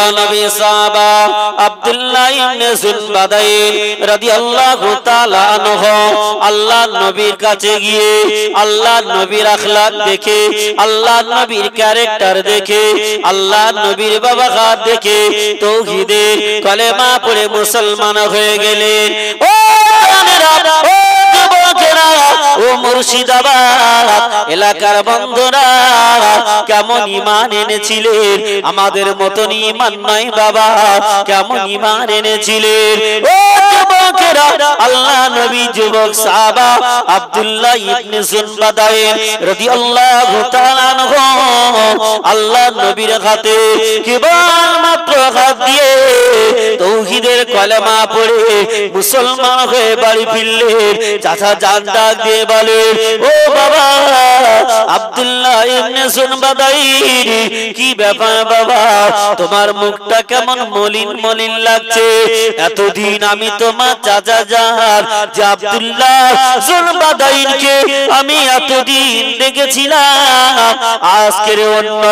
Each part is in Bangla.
আল্লাহ নবী সাহাবা আব্দুল্লাহ ইবনে জুনবাদাইন রাদিয়াল্লাহু তাআলা আনহু আল্লাহ নবীর কাছে গিয়ে আল্লাহ নবীর আখলাক দেখে, আল্লাহ নবীর ক্যারেক্টার দেখে, আল্লাহ নবীর বাবাঘাত দেখে তাওহীদের কালেমা পড়ে মুসলমান হয়ে গেলেন। ও জানেরা, ও যুবকেরা, ও মুর্শিদাবাদ এলাকার বন্ধুরা, কেমন ঈমান এনেছিলেন? আমাদের মতন ঈমান নয় বাবা, কেমন ঈমান এনেছিলেন? ও যুবকেরা, আল্লাহ নবী যুবক সাহাবা আব্দুল্লাহ ইবনে জুনবাদাইন রাদিয়াল্লাহু তাআলা আনহু আল্লাহ নবীর হাতে কেবল মাত্র হাত দিয়ে তাওহীদের কালেমা পড়ে মুসলমান হয়ে বাড়ি ফিরলেন। চাচা জান ডাক দিয়ে বলে, ও বাবা আব্দুল্লাহ ইবনে জুনবাদাইন, কি ব্যাপার বাবা, তোমার মুখটা কেমন মলিন মলিন লাগছে? এতদিন আমি তোমার চাচা জান যে আব্দুল্লাহ জুনবাদাইনকে আমি এতদিন দেখেছিলাম, আজকের অন্য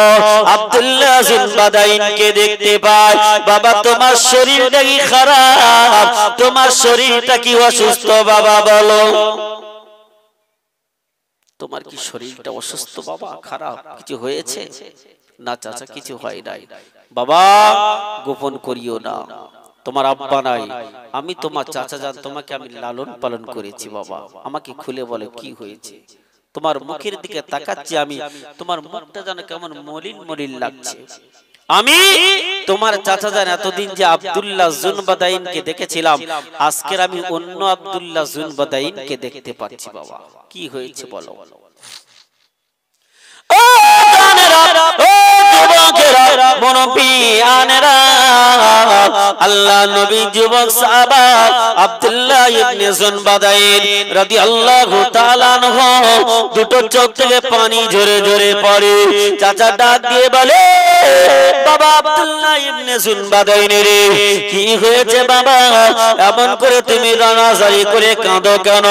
আব্দুল্লাহ জুনবাদাইনকে দেখতে পাই। বাবা তোমার শরীরটা কি খারাপ? তোমার শরীরটা কি অসুস্থ? বাবা বলো, তোমার কি শরীরটা অসুস্থ বাবা? খারাপ কিছু হয়েছে? না চাচা, কিছু হয় নাই। বাবা গোপন করিও না, তোমার আব্বা নাই, আমি তোমার চাচা জান, তোমাকে আমি লালন পালন করেছি বাবা, আমাকে খুলে বলো কি হয়েছে? তোমার মুখের দিকে তাকাচ্ছি আমি, তোমার মুখটা যেন কেমন মলিন মলিন লাগছে। আমি তোমার চাচা জান এতদিন যে আব্দুল্লাহ জুনবাদাইনকে দেখেছিলাম, আজকের আমি অন্য আব্দুল্লাহ জুনবাদাইনকে দেখতে পাচ্ছি বাবা, কি হয়েছে বলো? ও জানেরা, ও যুবকেরা, মুরব্বিয়ানেরা, আল্লাহ নবী যুবক সাহাবা আব্দুল্লাহ ইবনে জুনবাদাইন রাদিয়াল্লাহু তাআলা আনহু দুটো চোখ থেকে পানি ঝরে ঝরে পড়ে। চাচা ডাক দিয়ে বলে, বাবা আব্দুল্লাহ ইবনে জুনবাদাইন রে, কি হয়েছে বাবা? এমন করে তুমি রানাজারি করে কাঁদো কেন?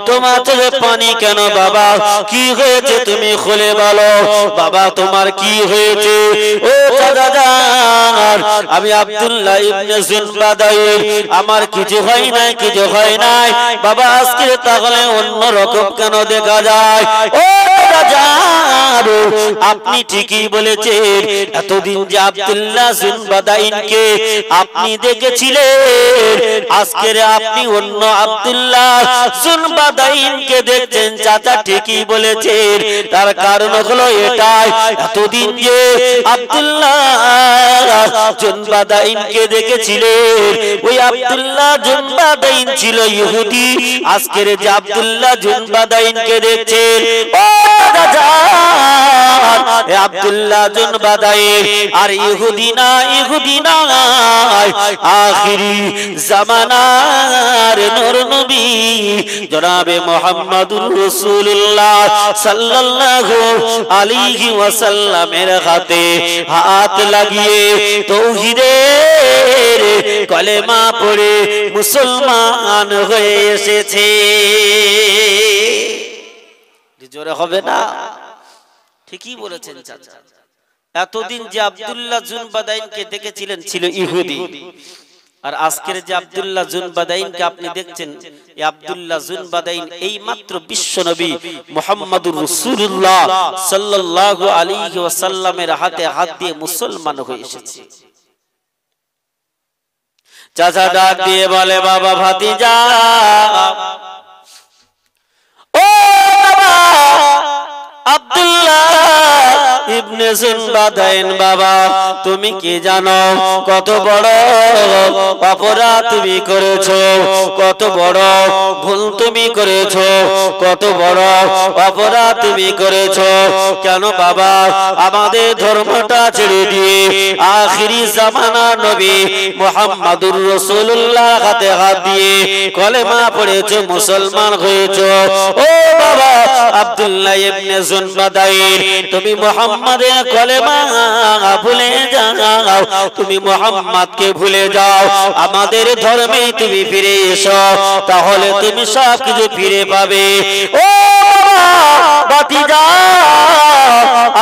তোমার চোখে পানি কেন বাবা? কি হয়েছে তুমি খুলে বলো বাবা, তোমার কি হয়েছে? ও চাচা জান, আমি আব্দুল্লাহ ইবনে জুনবাদাইন, আমার কিছু হয় নাই, কিছু হয় নাই বাবা। আজকে তাহলে অন্য রকম কেন দেখা যায়? ও চাচা, আপনি ঠিকই বলেছেন, এতদিন যে আব্দুল্লাহ জুনবাদাইনকে আপনি দেখেছিলেন, আজকের আপনি অন্য আব্দুল্লাহ জুনবাদাইনকে দেখছেন। চাচা ঠিকই বলেছেন, তার কারণ হলো এটাই, এতদিন যে আব্দুল্লাহ জুনবাদাইনকে দেখেছিলেন, ওই আব্দুল্লাহ জুনবাদাইন ছিল ইহুদি। আজকের যে আব্দুল্লাহ জুনবাদাইনকে দেখছেন, ও চাচা, আব্দুল্লাহ জুনবাদাইন আর ইহুদি না, ইহুদি নয়, আখিরি জামানার নূর নবী জনাবে মুহাম্মদুর রাসূলুল্লাহ সাল্লাল্লাহু আলাইহি ওয়াসাল্লামের হাতে হাত লাগিয়ে তাওহীদের কালেমা পড়ে মুসলমান হয়ে এসেছে। জোরে হবে না? ঠিকই বলেছেন চাচা, এতদিন যে আব্দুল্লাহ জুনবাদাইনকে দেখেছিলেন ছিল ইহুদি, আর আজকের যে আব্দুল্লাহ জুনবাদাইনকে আপনি দেখছেন, এই আব্দুল্লাহ জুনবাদাইন এই মাত্র বিশ্বনবী মুহাম্মদুর রাসূলুল্লাহ সাল্লাল্লাহু আলাইহি ওয়াসাল্লামের হাতে হাত দিয়ে মুসলমান হয়ে এসেছে। চাচা ডাক দিয়ে বলে, বাবা ভাতিজা, ও বাবা আব্দুল্লাহ ইবনে জুনবাদাইন, বাবা তুমি কি জানো কত বড় অপরাধ তুমি করেছো, কত বড় ভুল তুমি করেছো, কত বড় অপরাধ তুমি করেছো? কেন বাবা আমাদের ধর্মটা ছেড়ে দিয়ে আখিরি জামানা নবী মুহাম্মদুর রাসূলুল্লাহ হাতে হাত দিয়ে কলেমা পড়েছো, মুসলমান হয়েছো? ও বাবা আব্দুল্লাহ ইবনে জুনবাদাইন, তুমি মুহাম্মাদের কলেমা ভুলে যাও, তুমি মুহাম্মাদকে ভুলে যাও, আমাদের ধর্মে তুমি ফিরে এসো, তাহলে তুমি সব কিছু ফিরে পাবে। ও ভাতিজা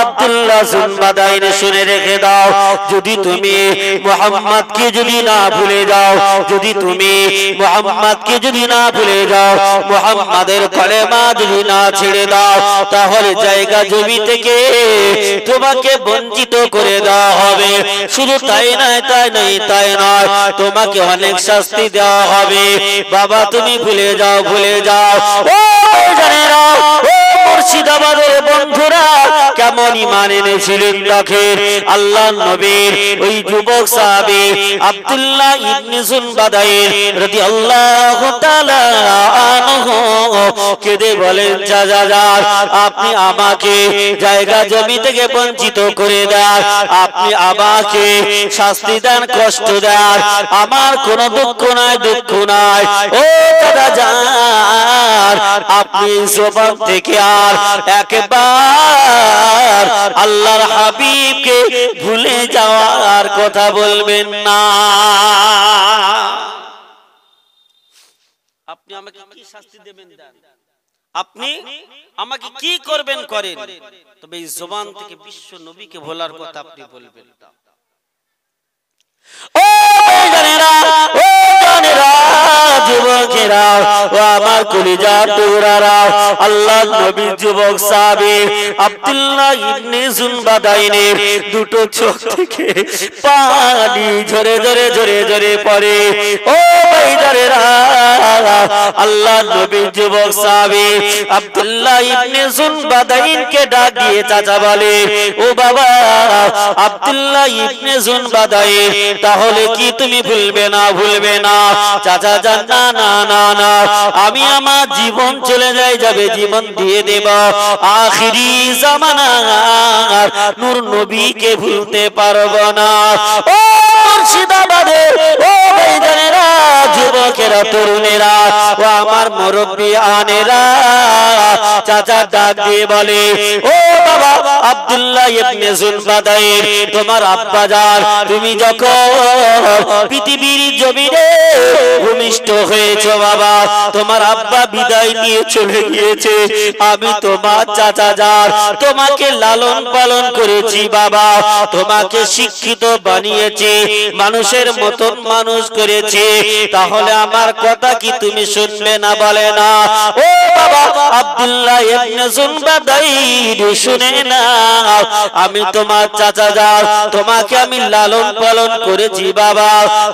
আব্দুল্লাহ জুনবাদাইন শুনে রেখে দাও, যদি তুমি মুহাম্মদকে যদি না ভুলে যাও, যদি তুমি মুহাম্মদকে যদি না ভুলে যাও, মুহাম্মাদের কলেমা যদি না ছেড়ে দাও, তাহলে জায়গা জমি থেকে তোমাকে বঞ্চিত করে দেওয়া হবে। শুধু তাই নয়, তাই নয়, তোমাকে অনেক শাস্তি দেওয়া হবে। বাবা তুমি ভুলে যাও, ভুলে যাও। ও জানেরা, ও মুর্শিদাবাদের বন্ধুরা, কেমন ঈমান এনেছিলেন দেখেন। আল্লাহ নবীর ওই যুবক সাহাবী আব্দুল্লাহ ইবনে জুনবাদাইন রাদিয়াল্লাহু তাআলা আনহু কেঁদে বলেন, চাচা আপনি আমাকে জায়গা জমি থেকে বঞ্চিত করে দেন, আপনি আমাকে শাস্তি দেন, কষ্ট দেন, আমার কোনো দুঃখ নাই, দুঃখ নাই। ও চাচা আপনি জবান থেকে আর একবার আল্লাহর হাবিবকে ভুলে যাওয়ার কথা বলবেন না। আপনি আমাকে কি শাস্তি দেবেন দেন, আপনি আমাকে কি করবেন করেন, তবে এই জবান থেকে বিশ্ব নবীকে ভোলার কথা আপনি বলবেন না। ও জানেরা, ও জানেরা, যুবকেরা, ও আমার কলিজার টুকরারা, আল্লাহ নবীর যুবক সাহাবী আব্দুল্লাহ ইবনে জুনবাদাইনের দুটো চোখ থেকে পানি ঝরে ঝরে ঝরে ঝরে পড়ে। ও ভাইজানেরা, আল্লাহ নবীর যুবক সাহাবী আব্দুল্লাহ ইবনে জুনবাদাইনকে ডাক দিয়ে চাচা বলে, ও বাবা আব্দুল্লাহ ইবনে জুনবাদাইন, তাহলে কি তুমি ভুলবে না, ভুলবে না? চাচা জান, না না না না, আমি আমার জীবন চলে যাবে, জীবন দিয়ে দেব, আখিরি জামানার নূর নবীকে ভুলতে পারবো না। ও মুর্শিদাবাদের ও ভাইজানেরা, যুবকেরা, তরুণেরা, ও আমার মুরব্বি আনেরা, চাচা ডাক দিয়ে বলে, ও বাবা আব্দুল্লাহ ইবনে জুনবাদাইন, তোমার আব্বা জান, তুমি যখন পৃথিবীর জমিনে ভূমিষ্ঠ হয়েছো বাবা, তোমার আব্বা বিদায় নিয়ে চলে গিয়েছে, আমি তোমার চাচা জান তোমাকে লালন পালন করেছি বাবা, তোমাকে শিক্ষিত বানিয়েছি, মানুষের মতন মানুষ করেছি, তাহলে আমার কথা কি তুমি শুনবে না, বলে না? ও বাবা আব্দুল্লাহ ইবনে জুনবাদাইন, শুনে না, আমি তোমার চাচা জান, তোমাকে আমি লালন পালন করেছি বাবা,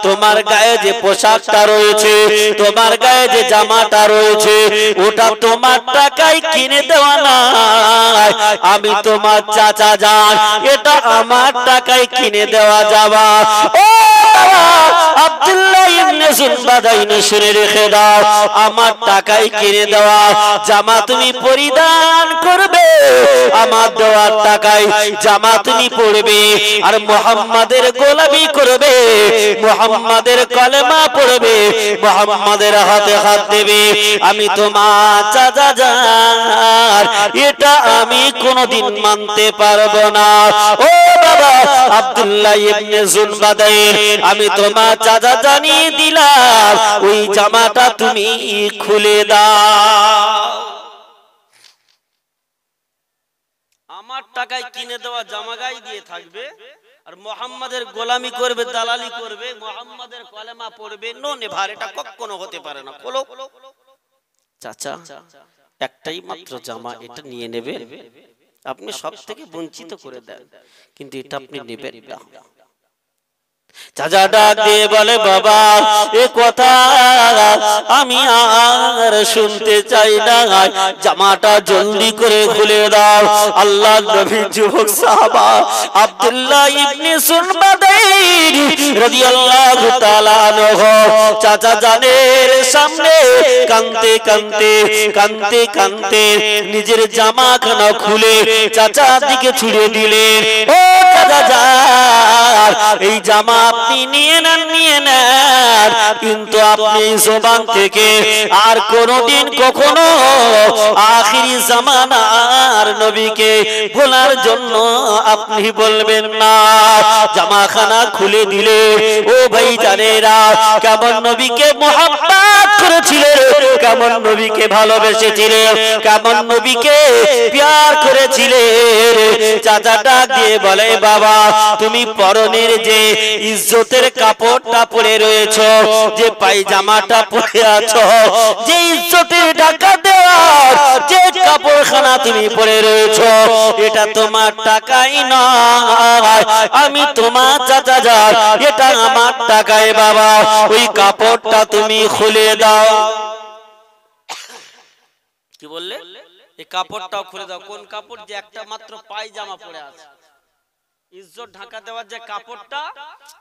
তোমার গায়ে যে পোশাকটা রয়েছে, তোমার গায়ে যে জামাটা রয়েছে, ওটা তোমার টাকায় কিনে দেওয়া না, আমি তোমার চাচা জান, এটা আমার টাকায় কিনে দেওয়া যাবা। ও আব্দুল্লাহ ইবনে জুনবাদাইন, শুনে রেখে দাও, আমার টাকায় কিনে দেওয়া জামা তুমি পরিধান করবে, আমার দেওয়ার টাকায় জামা তুমি পরবে, আর মুহাম্মাদের গোলামি করবে, মুহাম্মাদের কলেমা পড়বে, মুহাম্মাদের হাতে হাত দেবে, আমি তোমার চাচা জান, এটা আমি কোনোদিন মানতে পারবো না। ও বাবা আব্দুল্লাহ ইবনে জুনবাদাইন, আমি তোমার চাচা জানিয়ে দিলাম, ওই জামাটা তুমি খুলে দাও। আমার টাকায় কিনে দেওয়া জামা গায়ে দিয়ে থাকবে, আর মুহাম্মাদের গোলামি করবে, দালালি করবে, মুহাম্মাদের কলেমা পড়বে, নো নেভার, এটা কখনো হতে পারে না। বলো চাচা, একটাই মাত্র জামা, এটা নিয়ে নেবে, আপনি সব থেকে বঞ্চিত করে দেন, কিন্তু এটা আপনি নেবেন না। চাচা ডাক দিয়ে বলে, বাবা এ কথা আমি আর শুনতে চাই না, জামাটা জলদি করে খুলে দাও। আল্লাহ নবীর যুবক সাহাবা আব্দুল্লাহ ইবনে জুনবাদাইন রাদিয়াল্লাহু তাআলা আনহু চাচা জানের সামনে কাঁদতে কাঁদতে কাঁদতে কাঁদতে নিজের জামাখানা খুলে চাচার দিকে ছুড়ে দিলেন। ও চাচা জান, এই জামা আপনি নিয়ে নেন, নিয়ে নেন, কিন্তু আপনি জবান থেকে আর কোনদিন কখনো আখিরি জামানার নবীকে ভোলার জন্য আপনি বলবেন না। জামাখানা খুলে দিলে ও ভাই জানেরা কেমন নবীকে মুহাব্বত করেছিলেন, কেমন নবীকে ভালোবেসেছিলেন, কেমন নবীকে প্যার করেছিলেন। চাচা ডাক দিয়ে বলে বাবা তুমি পরনের যে ইজ্জতের কাপড়টা পরে রয়েছো, যে পায়জামাটা পরে আছো, যে ইজ্জতের ঢাকা দেওয়া যে কাপড়খানা তুমি পরে রয়েছো, এটা তোমার টাকাই নয়, আমি তোমার চাচা যান, এটা আমার টাকায় বাবা, ওই কাপড়টা তুমি খুলে দাও। কি বললে? এই কাপড়টাও খুলে দাও। কোন কাপড়? যে একটা মাত্র পায়জামা পরে আছে, ইজ্জত ঢাকা দেওয়ার যে কাপড়টা,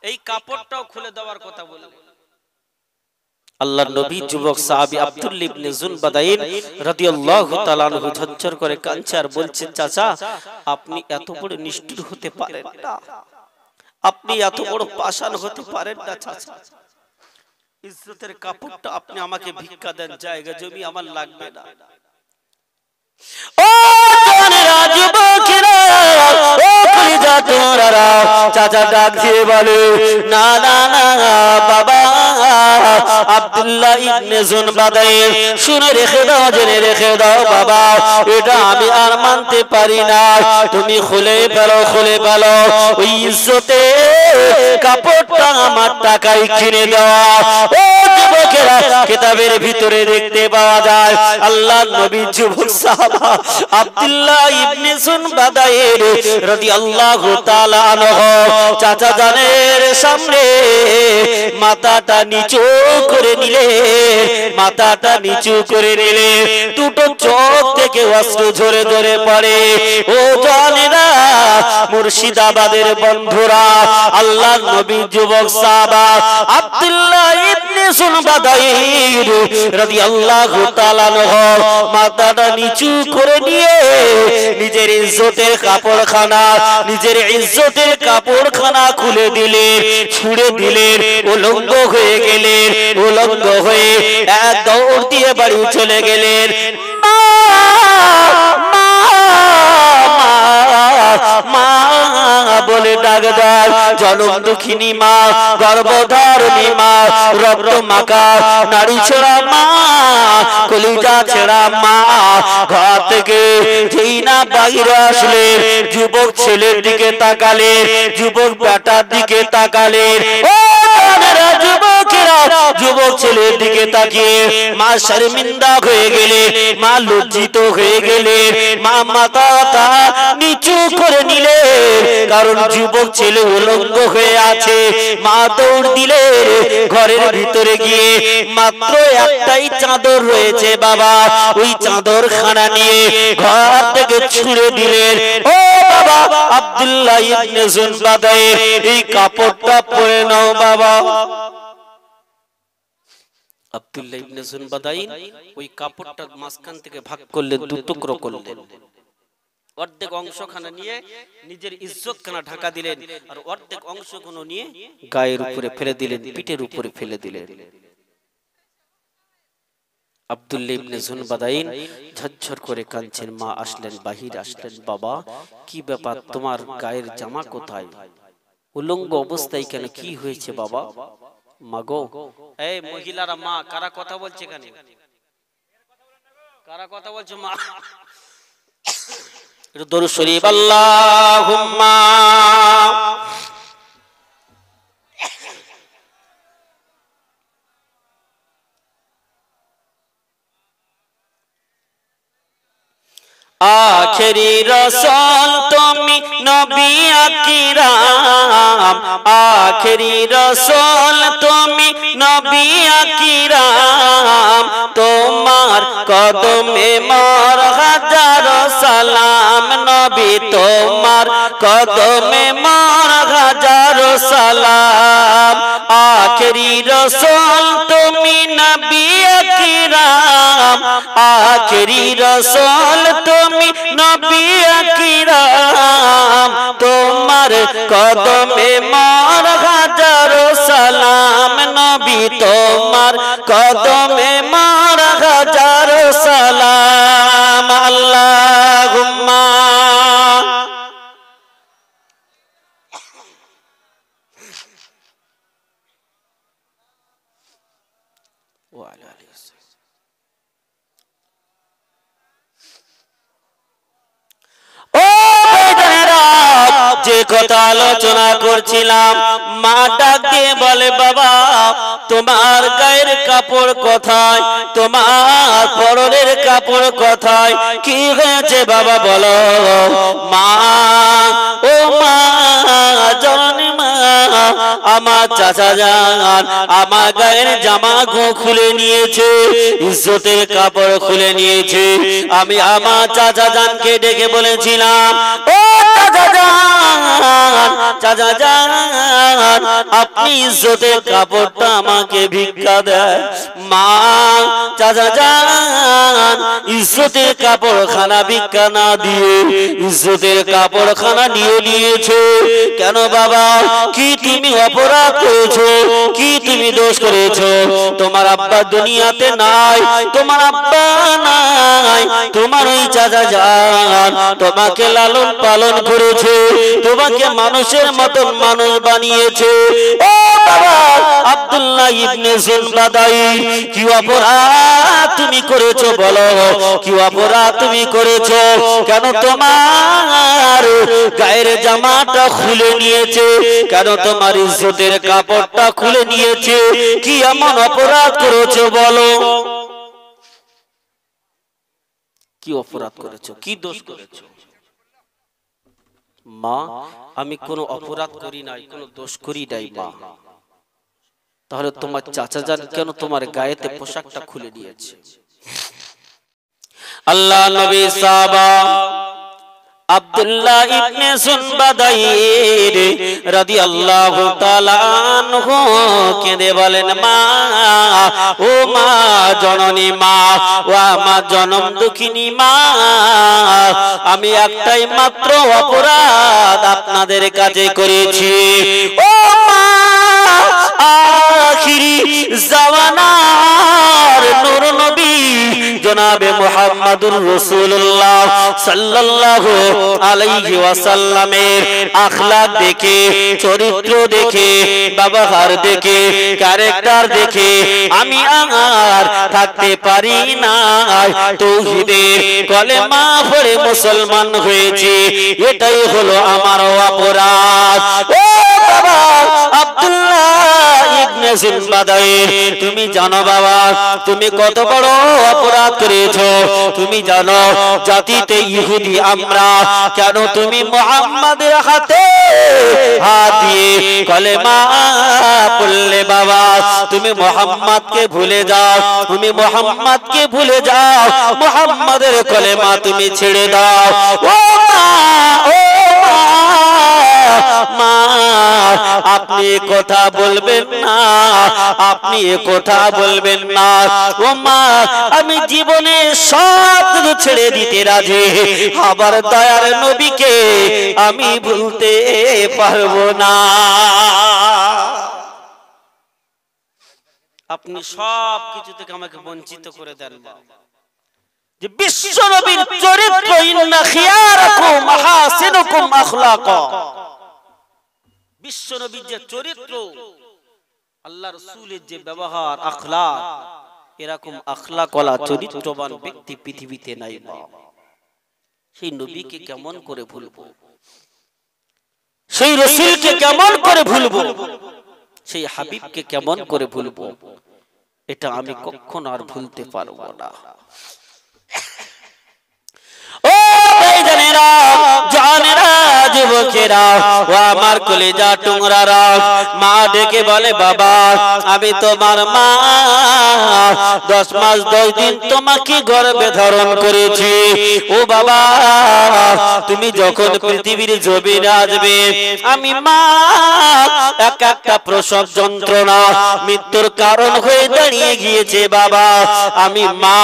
এই কাপড়টাও খুলে দেওয়ার কথা বললেন। আল্লাহর নবী যুবক সাহাবী আব্দুল্লাহ ইবনে জুনবাদাইন রাদিয়াল্লাহু তাআলা আনহু ঝরঝর করে কাঁদছে আর বলছে চাচা আপনি এত বড় নিষ্ঠুর হতে পারেন না, আপনি এত বড় পাষাণ হতে পারেন না চাচা, ইজ্জতের কাপড়টা আপনি আমাকে ভিক্ষা দেন, জায়গা জমি আমার লাগবে না। ও জওয়ানেরা, যুবকেরা, ও কলিজা তোমরা, চাচা ডাক দিয়ে বলে না না না বাবা আব্দুল্লাহ ইবনে জুনবাদাইন, শুনে রেখে দাও, জেনে রেখে দাও বাবা, এটা আমি আর মানতে পারি না, তুমি খুলে ফেলো, খুলে ফেলো, ওই ইজ্জতে কাপড়টা আমার টাকায় কিনে দেওয়া। ও যুবকেরা, কিতাবের ভিতরে দেখতে পাওয়া যায় আল্লাহর নবী যুবক সাহাবা আব্দুল্লাহ ইবনে জুনবাদাইন রাদিয়াল্লাহু তাআলা আনহু চাচা জানের সামনে মাথাটা নিচু করে নিলে, মাথাটা নিচু করে নিলে, দুটো চোখ থেকে অশ্রু ঝরে ঝরে পড়ে। ও জানেরা, মুর্শিদাবাদের বন্ধুরা, আল্লাহর নবী যুবক সাহাবা আব্দুল্লাহ ইবনে জুনবাদাইন রাদিয়াল্লাহু তাআলা আনহু মাথাটা নিচু করে নিয়ে নিজের ইজ্জতের কাপড়খানা, নিজের ইজ্জতের কাপড়খানা খুলে দিলেন, ছুঁড়ে দিলেন, উলঙ্গ হয়ে গেলেন, উলঙ্গ হয়ে এক দৌড় দিয়ে বাড়ি চলে গেলেন। মা বলে ডাক দেয়, জনম দুঃখিনী মা, গর্ভধারিণী মা, রক্ত মাখা নারী ছোড়া মা, কলিজা ছেড়া মা, ঘর থেকে যেই না বাইরে আসলেন, যুবক ছেলের দিকে তাকালেন, যুবক বেটার দিকে তাকালেন। ও যুবকেরা, যুবক ছেলের দিকে তাকিয়ে মা শর্মিন্দা হয়ে গেলেন, মা লজ্জিত হয়ে গেলেন, মা মাথাটা নিচু করে নিলেন, কারণ যুবক ছেলে উলঙ্গ হয়ে আছে। মা দৌড় দিলেন ঘরের ভিতরে গিয়ে, মাত্র একটাই চাদর রয়েছে বাবা, ওই চাদর খানা নিয়ে ঘর থেকে ছুঁড়ে দিলেন। ও বাবা আব্দুল্লাহ ইবনে জুনবাদাইন, এই কাপড়টা পরে নাও বাবা। আব্দুল্লাহ ইবনে জুনবাদাইন ওই কাপড়টা মাঝখান থেকে ভাগ করলেন, দু টুকরো করলেন, অর্ধেক অংশখানা নিয়ে নিজের ইজ্জতখানা ঢাকা দিলেন, আর অর্ধেক অংশগুলো নিয়ে গায়ের উপরে ফেলে দিলেন, পিঠের উপরে ফেলে দিলেন। আব্দুল্লাহ ইবনে জুনবাদাইন ঝরঝর করে কাঁদছেন। মা আসলেন, বাহির আসলেন, বাবা কি ব্যাপার, তোমার গায়ের জামা কোথায়, উলঙ্গ অবস্থায় কেন, কি হয়েছে বাবা? মাগো, এই মহিলারা, মা কারা কথা বলছে এখানে, কারা কথা বলছে? মা দরুদ শরীফ আল্লাহুম্মা আখেরি রাসূল তুমি নবী আকরাম, আখেরি রাসূল তুমি নবী আকরাম, তোমার কদমে মোর হাজারো সালাম, নবী তোমার কদমে মোর হাজারো সালাম, আখেরি রাসূল তুমি নবী আকরাম, আখেরি রাসূল তুমি নবী আকরাম, তোমার কদমে মোর হাজারো সালাম, নবী তোমার কদমে মোর হাজারো সালাম। আল্লাহুম্মা যে কথা আলোচনা করছিলাম, মা ডাক দিয়ে বলে, বাবা তোমার গায়ের কাপড় কোথায়, তোমার পরনের কাপড় কোথায়, কি হয়েছে বাবা বলো। মা, ও মা, জননী মা, আমার চাচা জান আমার গায়ের জামা খুলে নিয়েছে, ইজ্জতের কাপড় খুলে নিয়েছে। আমি আমার চাচা জানকে ডেকে বলেছিলাম, ও চাচা জান, চাচা জান, আপনি ইজ্জতের কাপড়টা আমাকে ভিক্ষা দেন। মা, চাচা জান ইজ্জতের কাপড় খানা ভিক্ষা না দিয়ে ইজ্জতের কাপড় খানা নিয়ে নিয়েছে কেন বাবা? কি তুমি অপরাধ করেছো? কি তুমি দোষ করেছো? তোমার আব্বা দুনিয়াতে নাই, তোমার আব্বা নাই, তোমার ওই চাচা জান তোমাকে লালন পালন করেছে, তোমাকে মানুষের মতন মানুষ বানিয়েছে। ও বাবা আব্দুল্লাহ ইবনে জুলবাদাই, কি অপরাধ তুমি করেছো বলো? কি অপরাধ তুমি করেছো? কেন তোমার গায়ের জামাটা খুলে নিয়েছে? কেন তোমার ইজ্জতের কাপড়টা খুলে নিয়েছে? কি এমন অপরাধ করেছো বলো? কি অপরাধ করেছো? কি দোষ করেছো? মা, আমি কোনো অপরাধ করি নাই, কোনো দোষ করি নাই মা। তাহলে তোমার চাচা জান কেন তোমার গায়েতে পোশাকটা খুলে নিয়েছে? আল্লাহ নবী সাহাবা আব্দুল্লাহ ইবনে সুনবাদাইর রাদিয়াল্লাহু তাআলা আনহু কেঁদে বলেন, মা, ও মা জননী মা, ও আমার জনম দুঃখিনী মা, আমি একটাই মাত্র অপরাধ আপনাদের কাছে করেছি। ও মা, আখিরি জামানার নূর নবী জনাবে মুহাম্মাদুর রাসূলুল্লাহ সাল্লাল্লাহু আলাইহি ওয়াসাল্লামের আখলাক দেখে, চরিত্র দেখে, ব্যবহার দেখে, ক্যারেক্টার দেখে আমি আর থাকতে পারি না। তাওহীদের কলেমা পড়ে মুসলমান হয়েছি, এটাই হলো আমার অপরাধ। ও বাবা আব্দুল্লাহ ইবনে জুলবাদাইর, তুমি জানো বাবা তুমি কত বড় অপরাধ করেছো? তুমি জানো জাতিতে ইহুদি আমরা, কেন তুমি মুহাম্মাদের হাতে হাত দিয়ে কলেমা পড়লে বাবা? তুমি মুহাম্মাদকে ভুলে যাও, তুমি মুহাম্মাদকে ভুলে যাও, মুহাম্মাদের কলেমা তুমি ছেড়ে দাও। ও মা, ও মা, আপনি কথা বলবেন না, আপনি কথা বলবেন না। ও মা, আমি জীবনে সব কিছু ছেড়ে দিতে রাজি, আবার দয়ার নবীকে আমি ভুলতে পারবো না। আপনি সব কিছু থেকে আমাকে বঞ্চিত করে দেন যে বিশ্ব নবীর চরিত্র, ইন্না খিয়ারাকুম আহসিনুকুম আখলাকা, বিশ্ব নবীর যে চরিত্র, আল্লাহ রাসূলের যে ব্যবহার আখলাক, এরকম আখলাকওয়ালা চরিত্রবান ব্যক্তি পৃথিবীতে নাই। সেই নবীকে কেমন করে ভুলবো? সেই রাসূলকে কেমন করে ভুলবো? সেই হাবিবকে কেমন করে ভুলবো? এটা আমি কখনো আর ভুলতে পারবো না। ও ভাইজানেরা, জানেরা, যুবকেরা, ও আমার কলিজা টুকরারা, মা ডেকে বলে, বাবা আমি তোমার মা, 10 মাস 10 দিন তোমাকে গর্ভে ধারণ করেছি। ও বাবা, তুমি যখন পৃথিবীর জমিনে আসবে, আমি মা একটা প্রসব যন্ত্রণা মৃত্যুর কারণ হয়ে দাঁড়িয়ে গিয়েছে বাবা। আমি মা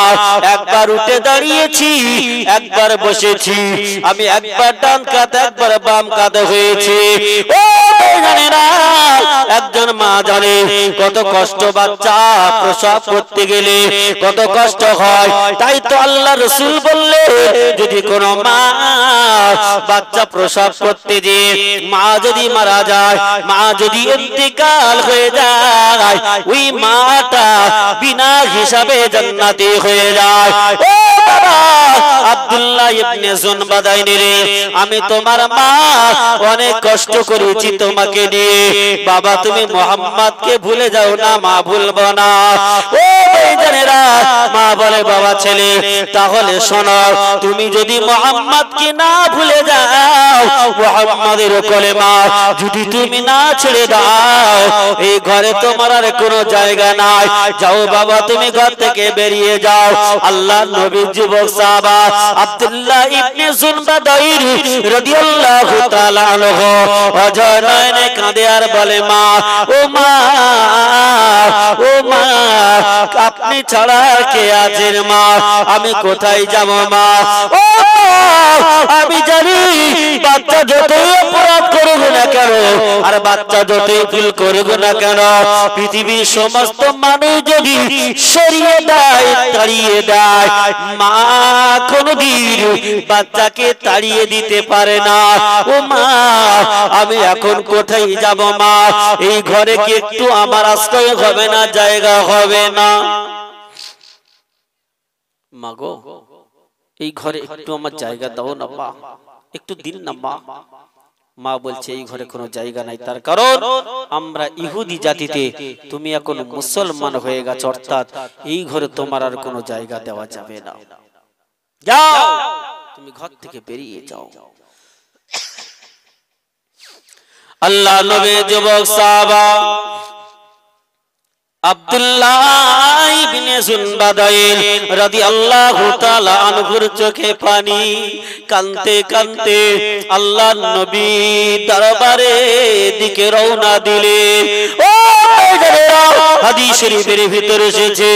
একবার উঠে দাঁড়িয়েছি, একবার বসেছি, আমি একবার ডান কাঁধে একবার বাম কাঁধে হয়েছি। ও জানেরা, একজন মা মা জানে কত কষ্ট বাচ্চা প্রসব করতে গেলে কত কষ্ট হয়। তাই তো আল্লাহ রাসূল বললে যদি কোনো মা বাচ্চা প্রসব করতে যে মা যদি মারা যায়, মা যদি ইন্তেকাল হয়ে যায়, ওই মাটা বিনা হিসাবে জান্নাতি হয়ে যায়। ও বাবা আব্দুল্লাহ ইবনে জুনবাদাইন রে, আমি তোমার মা অনেক কষ্ট করেছি তোমাকে নিয়ে। বাবা তুমি মুহাম্মদকে ভুলে যাও না, মা ভুলবো না। ও ভাইজানেরা, মা বলে বাবা ছেলে তাহলে শোনো, তুমি যদি মুহাম্মদকে না ভুলে যাও, মুহাম্মাদের কলেমা যদি তুমি না ছেড়ে দাও, এই ঘরে তোমার আর কোনো জায়গা নাই। যাও বাবা তুমি ঘর থেকে বেরিয়ে যাও। আল্লাহ নবীর যুবক সাহাবা আব্দুল্লাহ ইবনে জুনবাদাইন রাদিয়াল্লাহু তাআলা আনহু অঝর নয়নে কাঁদে আর বলে মা, ও মা, ও মা, আপনি ছাড়া কে আছেন মা? আমি কোথায় যাব মা? ও আমি জানি বাচ্চা যতই অপরাধ করুক না কেন, আর বাচ্চা যতই ভুল করুক না কেন, পৃথিবীর সমস্ত মানুষ যদি সরিয়ে দেয়, তাড়িয়ে দেয়, মা কোনদিন বাচ্চাকে তাড়িয়ে দিতে পারে না। ও মা আমি এখন কোথায় যাব মা? এই ঘরে কি একটু আমার আশ্রয় হবে না, জায়গা হবে না? মাগো এই ঘরে একটু আমার জায়গা দাও না মা, একটু দিন না মা। মা বলছে এই ঘরে কোনো জায়গা নাই, তার কারণ আমরা ইহুদি জাতিতে, তুমি এখন মুসলমান হয়ে গেছো, অর্থাৎ এই ঘরে তোমার আর কোনো জায়গা দেওয়া যাবে না। যাও তুমি ঘর থেকে বেরিয়ে যাও। আল্লাহ নবী যুবক সাহাবা আব্দুল্লাহ ইবনে জুনবাদাইন রাদিয়াল্লাহু তাআলা আনহুর চোখে পানি, কাঁদতে কাঁদতে আল্লাহর নবী দরবারে দিকে রওনা দিলেন। ও হাদিস শরীফের ভিতরে এসেছে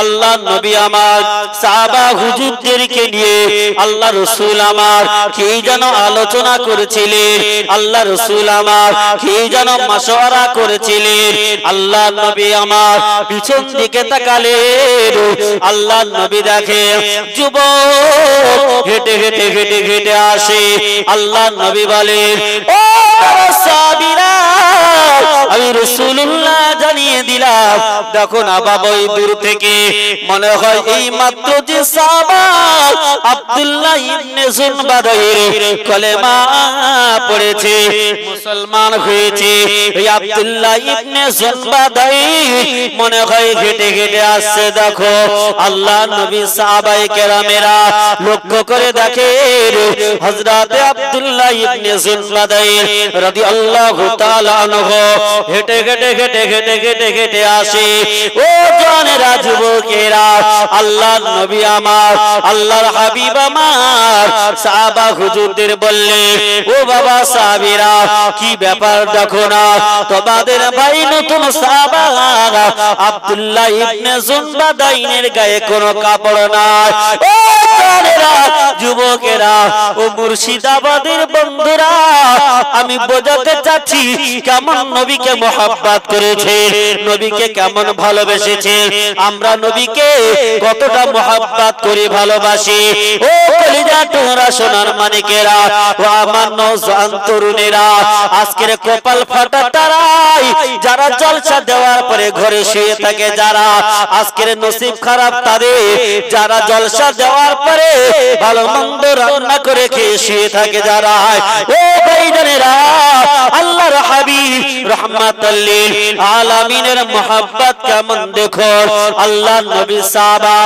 আল্লাহর নবী আমার সাহাবা হুজুরদেরকে নিয়ে আল্লাহ রাসূল আমার কি যেন আলোচনা করেছিলেন, আল্লাহ রাসূল আমার কি যেন মাশওয়ারা করেছিলেন। আল্লাহর নবী আমার পিছন দিকে তাকালেন, আল্লাহর নবী দেখে যুবক হেঁটে হেঁটে হেঁটে হেঁটে আসে। আল্লাহর নবী বলেন, ও সাহাবীরা, আমি রাসূলুল্লাহ জানিয়ে দিলাম, দেখো না বাবা ওই দূর থেকে মনে হয় এই মাত্র যে সাহাবা আব্দুল্লাহ ইবনে জুনবাদাইন কলেমা পড়েছে, মুসলমান হয়েছে, এই আব্দুল্লাহ ইবনে জুনবাদাইন মনে হয় হেঁটে হেঁটে আসছে। দেখো আল্লাহ নবী সাহাবায়ে কেরামেরা লক্ষ্য করে দেখে হযরত আব্দুল্লাহ ইবনে জুনবাদাইন রাদিয়াল্লাহু তাআলা আনহু হেঁটে হেঁটে হেঁটে হেঁটে হেঁটে হেঁটে আসে। ও জানেরা যুবকেরা, আল্লাহর নবী আমার, আল্লাহর হাবিব আমার সাহাবা হুজুরদের বললেন, ও বাবা সাহাবীরা কি ব্যাপার দেখো না, তোমাদের ভাই নতুন সাহাবা আব্দুল্লাহ ইবনে জুনবাদাইনের গায়ে কোনো কাপড় নাই। ও জানেরা যুবকেরা, ও মুর্শিদাবাদের বন্ধুরা, আমি বোঝাতে চাচ্ছি কেমন নবীকে মহব্বত করেছে, নবীকে কেমন ভালোবেসেছে, আমরা নবীকে কতটা মহব্বত করে ভালোবাসি। ও কলিজা তোমরা সোনার মানিকেরা, ও আমার নওজোয়ান তরুণেরা, আজকের কপাল ফাটা তারাই যারা জলসা দেওয়ার পরে ঘরে শুয়ে থাকে, যারা আজকের নসিব খারাপ তাদের, যারা জলসা দেওয়ার পরে ভালো মন্দ রান্না করে খেয়ে শুয়ে থাকে যারা। ও ভাইজানেরা, আল্লাহর হাবিব রাহমাতাল লিল আলামিনের মহব্বত কেমন দেখো। আল্লাহর নবী সাহাবা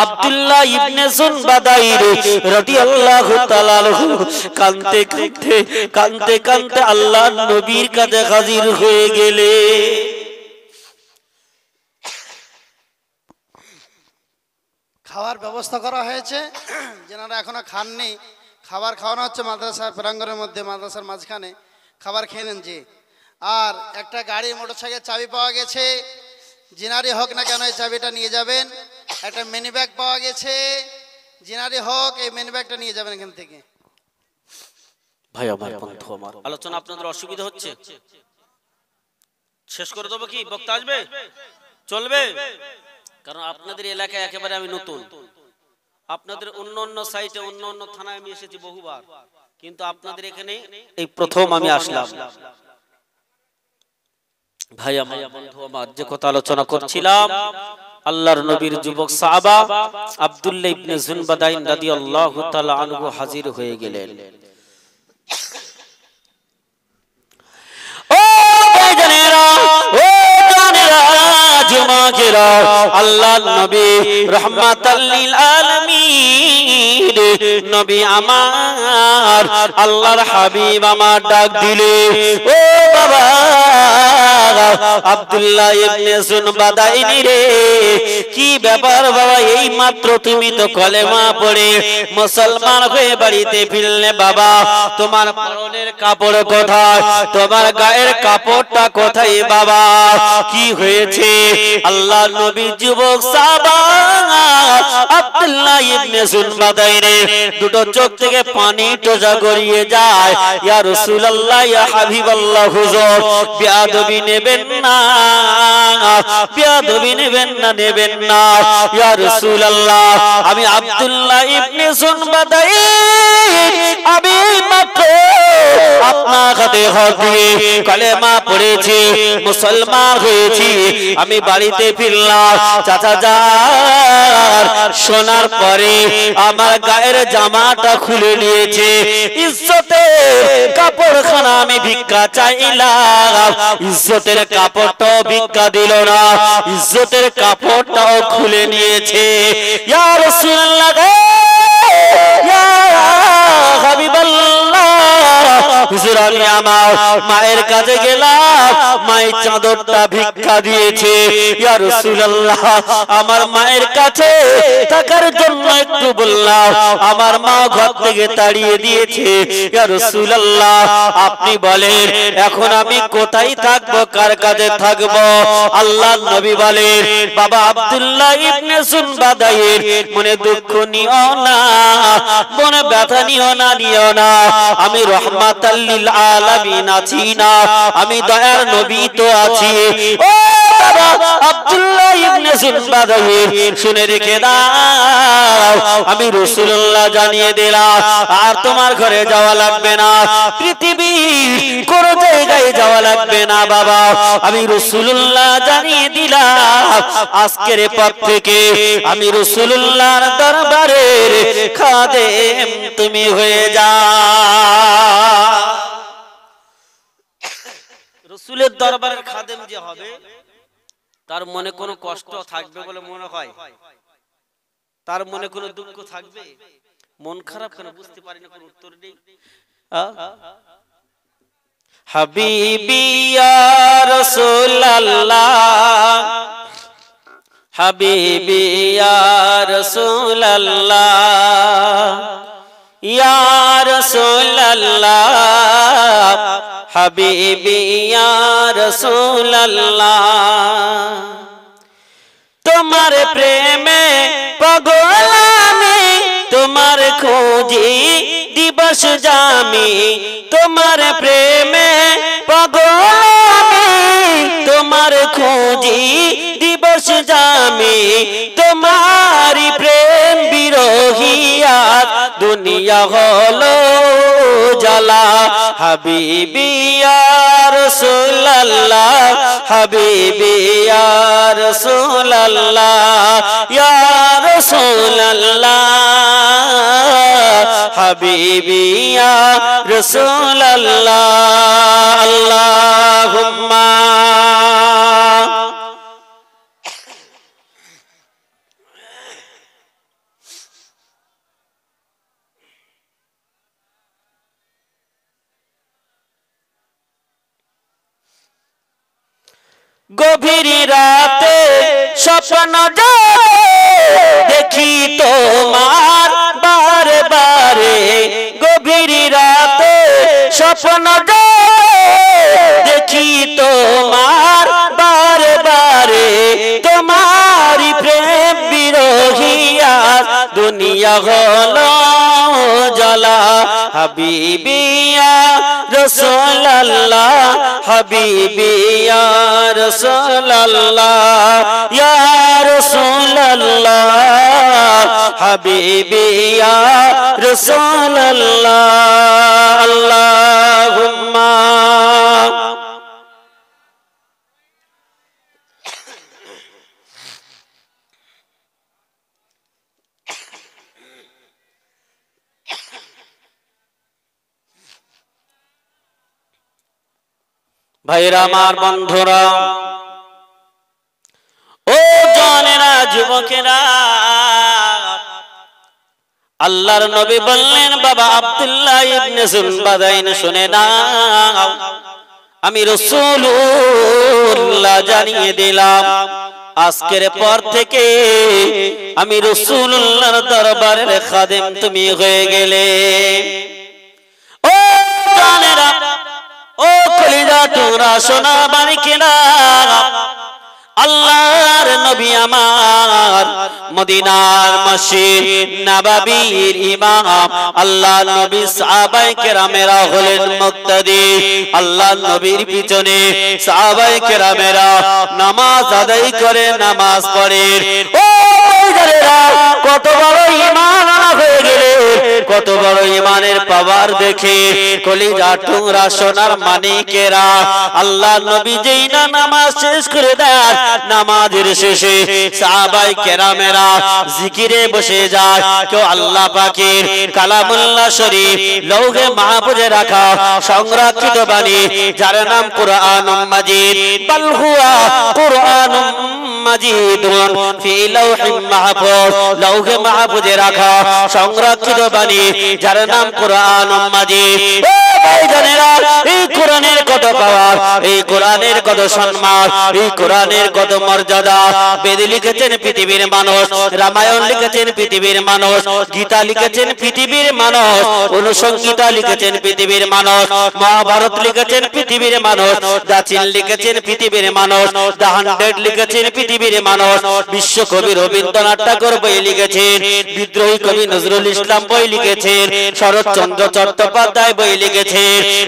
আব্দুল্লাহ ইবনে জুনবাদাইন রাদিয়াল্লাহু তাআলা কাঁদতে কাঁদতে কাঁদতে কাঁদতে আল্লাহর নবীর কাছে হাজির হয়ে গেলে। খাওয়ার ব্যবস্থা করা হয়েছে, যেনারা এখনো খাননি খাবার খাওয়ানো হচ্ছে মাদ্রাসার প্রাঙ্গণের মধ্যে, মাদ্রাসার মাঝখানে খাবার খেয়ে নেন যে। আর একটা গাড়ি মোটরসাইকেল চাবি পাওয়া গেছে, যিনারই হোক না কেন এই চাবিটা নিয়ে যাবেন। একটা মিনি ব্যাগ পাওয়া গেছে, যিনারই হোক এই মিনি ব্যাগটা নিয়ে যাবেন এখান থেকে। ভাই আমার বন্ধু আমার, আলোচনা আপনাদের অসুবিধা হচ্ছে? শেষ করে দেবো কি? বক্তা আসবে? চলবে? কারণ আপনাদের এলাকায় একেবারে আমি নতুন, আপনাদের অন্য অন্য সাইটে অন্য অন্য থানায় আমি এসেছি বহুবার, কিন্তু আপনাদের এখানে এই প্রথম আমি আসলাম। ভাই আমার, বন্ধু আমার, যে কথা আলোচনা করছিলাম, আল্লাহর নবীর যুবক সাহাবা আব্দুল্লাহ ইবনে জুনবাদাইন রাদিয়াল্লাহু তাআলা আনহু হাজির হয়ে গেলেন। ও ভাইজানেরা, ও জানেরা, জুমাকেরা, আল্লাহর নবী রাহমাতাল লিল আলামিন, নবী আমার, আল্লাহর হাবিব আমার ডাক দিলে, ও বাবা আব্দুল্লাহ ইবনে জুনবাদাইন রে, কি ব্যাপার বাবা? এই মাত্র তুমি তো কলেমা পড়ে মুসলমান হয়ে বাড়িতে ফিরলে বাবা, তোমার পরনের কাপড় কোথায়? তোমার গায়ের কাপড়টা কোথায় বাবা? কি হয়েছে? আল্লাহ নবী যুবক সাহাবা আব্দুল্লাহ ইবনে জুনবাদাইন দুটো চোখ থেকে পানি টোজা গড়িয়ে যায়। ইয়া রাসূলুল্লাহ, ইয়া হাবিবাল্লাহ, হুজুর বেয়াদবি নেবেন না, বেয়াদবি নেবেন না, নেবেন না। ইয়া রাসূলুল্লাহ, আমি আব্দুল্লাহ ইবনে জুনবাদাইন, আমি মাত্র আপনার হাতে হাত দিয়ে কলেমা পড়েছি, মুসলমান হয়েছি, আমি বাড়িতে ফিরলাম। চাচা যান শোনার পরে আমার গায়ের জামাটা খুলে নিয়েছে, ইজ্জতের কাপড়খানা আমি ভিক্ষা চাইলাম, ইজ্জতের কাপড়টাও ভিক্ষা দিল না, ইজ্জতের কাপড়টাও খুলে নিয়েছে। ইয়া রাসূলুল্লাহ, ইয়া হাবিবাল্লাহ, হুজুর আমি আমার মায়ের কাছে গেলাম, মায়ের চাদরটা ভিক্ষা দিয়েছে। ইয়া রাসূলুল্লাহ, আমার মায়ের কাছে থাকার জন্য একটু বললাম, আমার মা ঘর থেকে তাড়িয়ে দিয়েছে। ইয়া রাসূলুল্লাহ, আপনি বলেন এখন আমি কোথায় থাকবো, কার কাছে থাকবো? আল্লাহর নবী বলেন, বাবা আব্দুল্লাহ ইবনে জুনবাদাইন, মনে দুঃখ নিও না, মনে ব্যথা নিও না, নিও না, আমি রাহমাতাল লিল আলামিন আছি না, আমি দয়ার নবী তো আছি। ও বাবা আব্দুল্লাহ ইবনে জুনবাদাইন, শুনে রেখে দাও, আমি রাসূলুল্লাহ জানিয়ে দিলাম, আর তোমার ঘরে যাওয়া লাগবে না, পৃথিবীর কোন জায়গায় যাওয়া লাগবে না বাবা, আমি রাসূলুল্লাহ জানিয়ে দিলাম, আজকের পর থেকে আমি রাসূলুল্লাহর দরবারের খাদেম তুমি হয়ে যাও। রাসূলের দরবারের খাদেম যে হবে তার মনে কোনো কষ্ট থাকবে বলে মনে হয়? তার মনে কোনো দুঃখ থাকবে? মন খারাপ কেন? বুঝতে পারি না, কোনো উত্তর নেই। হাবিবি ইয়া রাসূলুল্লাহ, হাবিবি ইয়া রাসূলুল্লাহ, ইয়া রাসূলুল্লাহ, হাবিবি ইয়া রাসূলুল্লাহ, তোমার প্রেমে পাগল আমি, তোমার খোঁজি দিবস জামি, তোমার প্রেমে পাগল আমি, তোমার খোঁজি দিবস জামি, তোমারি প্রেম বিরহিয়া দুনিয়া হলো জ্বালা। হাবিবি ইয়া রাসূলুল্লাহ, হাবিবি ইয়া রাসূলুল্লাহ, ইয়া রাসূলুল্লাহ, হাবিবি ইয়া রাসূলুল্লাহ, আল্লাহুম্মা গভীর রাতে স্বপ্ন দেখি তোমার বারে বারে, গভীর রাতে স্বপ্ন দেখি তোমার বারে বারে, তোমারি প্রেম বিরহিয়া দুনিয়া হলো জ্বালা হাবিবি ইয়া রাসূলুল্লাহ হাবিবি ইয়া রাসূলুল্লাহ ইয়া রাসূলুল্লাহ হাবিবি ইয়া রাসূলুল্লাহ আল্লাহুম্মা ভাইরা আমার বন্ধুরা ও জানেরা যুবকেরা আল্লাহর নবী বললেন বাবা আব্দুল্লাহ ইবনে জুলবাদাইন শুনে নাও আমি রাসূলুল্লাহ জানিয়ে দিলাম আজকের পর থেকে আমি রাসূলুল্লাহর দরবারের খাদেম তুমি হয়ে গেলে ও জানেরা ও কলিজা তোরা সোনা বাড়িকেরা আল্লাহর নবী আমার মদিনার মসজিদ নববীর ইমাম আল্লাহর নবী সাহাবায়ে কেরামেরা হলেন মুক্তাদি আল্লাহর নবীর পিছনে সাহাবায়ে কেরামেরা নামাজ আদায় করে নামাজ পড়ে ও ভাইজানেরা কত বড় ঈমান হয়ে গেলে কত বড় ঈমানের পাওয়ার দেখে কলিজা টুকরা সোনার মানিকেরা আল্লাহর নবী যেই না নামাজ শেষ করে দেন নামাজের শেষে সাহাবায়ে কেরামেরা জিকিরে বসে যায় কেউ আল্লাহ পাকের কালামুল্লাহ শরীফ লৌহে মাহফুজে রাখা সংরক্ষিত বাণী যার নাম কুরআনুম মাজিদ বাল হুয়া কুরআনুম মাজিদুন ফি লাওহিম মাহফুজ লৌহে মাহফুজে রাখা সংরক্ষিত বাণী যার নাম কুরআনুম মাজিদ ও ভাইজানেরা এই কোরআনের কত পাওয়ার এই কোরআনের কত সম্মান এই কোরআনের কত মর্যাদা বেদ লিখেছেন পৃথিবীর মানুষ রামায়ণ লিখেছেন পৃথিবীর মানুষ গীতা লিখেছেন পৃথিবীর মানুষ অনুসংগীতা লিখেছেন পৃথিবীর মানুষ মহাভারত লিখেছেন পৃথিবীর মানুষ প্রাচীন লিখেছেন পৃথিবীর মানুষ দ্য 100 লিখেছেন পৃথিবীর মানুষ বিশ্বকবি রবীন্দ্রনাথ ঠাকুর বই লিখেছেন বিদ্রোহী কবি নজরুল ইসলাম বই লিখেছেন শরৎচন্দ্র চট্টোপাধ্যায় বই লিখেছেন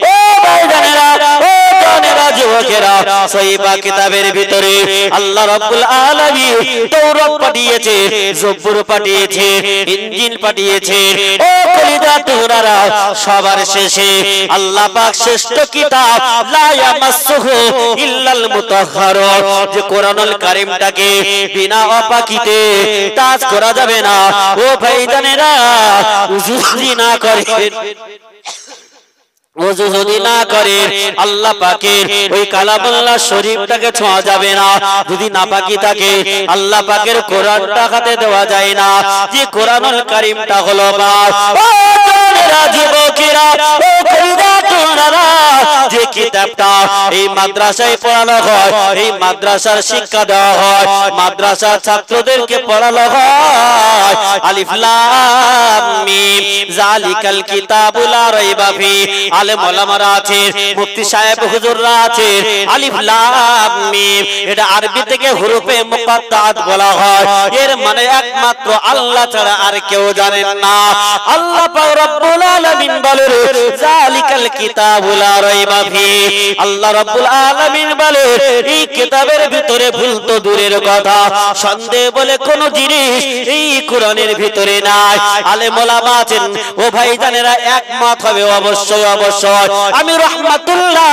ও ভাইজানেরা ও জানেরা যুবকেরা সহিবা কিতাবের ভিতরে আল্লাহ রাব্বুল আলামিন তাওরাত পাঠিয়েছে জবুর পাঠিয়েছে ইনজিল পাঠিয়েছে ও কলিজা তোরারা সবার শেষে আল্লাহ পাক শ্রেষ্ঠ কিতাব লা ইয়ামাসসুহু ইল্লাল মুতাহহারুন যে কোরআনুল কারীমটাকে বিনা অপাকিতে টাচ করা যাবে না ও ভাইজানেরা উজু না করে ওযু যদি না করে আল্লাহ পাকের ওই কালামুল্লাহ শরীফটাকে ছোঁয়া যাবে না যদি নাপাকি থাকে আল্লাহ পাকের কোরআনটা হাতে দেওয়া যায় না যে কোরআনুল কারীমটা হলো পাক ও জানেরা যুবকেরা ও কলিজা তোরারা যে কিতাবটা এই মাদ্রাসায় পড়ানো হয় এই মাদ্রাসার শিক্ষা দেওয়া হয় মাদ্রাসার ছাত্রদেরকে পড়ানো হয় আলিফ লাম মিম যালিকাল কিতাবু লা রাইবা ফি আলেম ওলামারা আছে মুফতি সাহেব হুজুররা আছে আলিফ লাম মিম এটা আরবি থেকে হুরুফে মুকাত্তাত বলা হয় এর মানে একমাত্র আল্লাহ ছাড়া আর কেউ জানেন না আল্লাহ পাক রব্বুল আলামিন বলেন যালিকাল কিতাবু লা রাইবা ফি আল্লাহ রব্বুল আলামিন বলেন এই কিতাবের ভিতরে ভুল তো দূরের কথা সন্দেহ বলে কোন জিনিস এই কোরআনের ভিতরে নাই আলেম ওলামা আছেন ও ভাইজানেরা একমত হবে অবশ্যই অবশ্যই আমি রহমাতুল্লাহ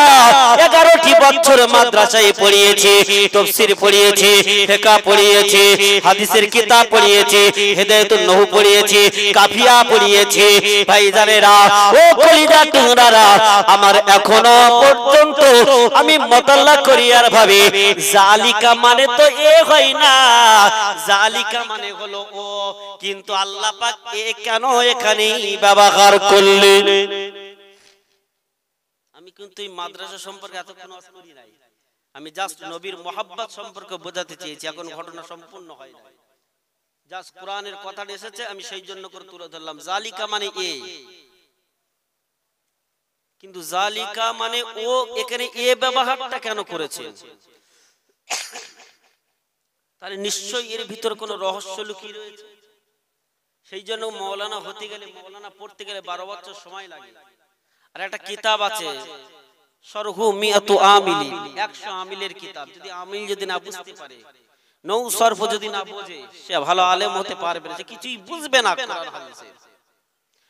11টি বছর মাদ্রাসায় পড়িয়েছি তাফসীর পড়িয়েছি ফিকহ পড়িয়েছি হাদিসের কিতাব পড়িয়েছি হিদায়াতুন নহু পড়িয়েছি কাফিয়া পড়িয়েছি ভাইজানেরা ও কলিজা তোমরা আমার এখনো পর্যন্ত আমি মোতাল্লা করি আর ভাবি জালিকা মানে তো এ হয় না জালিকা মানে হলো ও কিন্তু আল্লাহ পাক এ কেন এখানে ব্যবহার করলেন আমি কিন্তু এই মাদ্রাসা সম্পর্কে এত কোনো ওয়াজ করি নাই আমি জাস্ট নবীর মোহাব্বত সম্পর্কে বোঝাতে চেয়েছি এখন ঘটনা সম্পূর্ণ হয় না জাস্ট কোরআনের কথাটা এসেছে আমি সেই জন্য করে তুলে ধরলাম জালিকা মানে এ কিন্তু জালিকা মানে ও এখানে এ ব্যবহারটা কেন করেছে তাহলে নিশ্চয়ই এর ভিতর কোনো রহস্য লুকিয়ে রয়েছে সেই জন্য মৌলানা হতে গেলে, মৌলানা পড়তে গেলে 12 বছর সময় লাগে। আর একটা কিতাব আছে শরহু মিয়াতু আমিলি, 100 আমিলের কিতাব। যদি আমিল যদি না বুঝতে পারে, নৌ সরফ যদি না বোঝে, সে ভালো আলেম হতে পারবে না, সে কিছুই বুঝবে না কোরআন হাদিসে।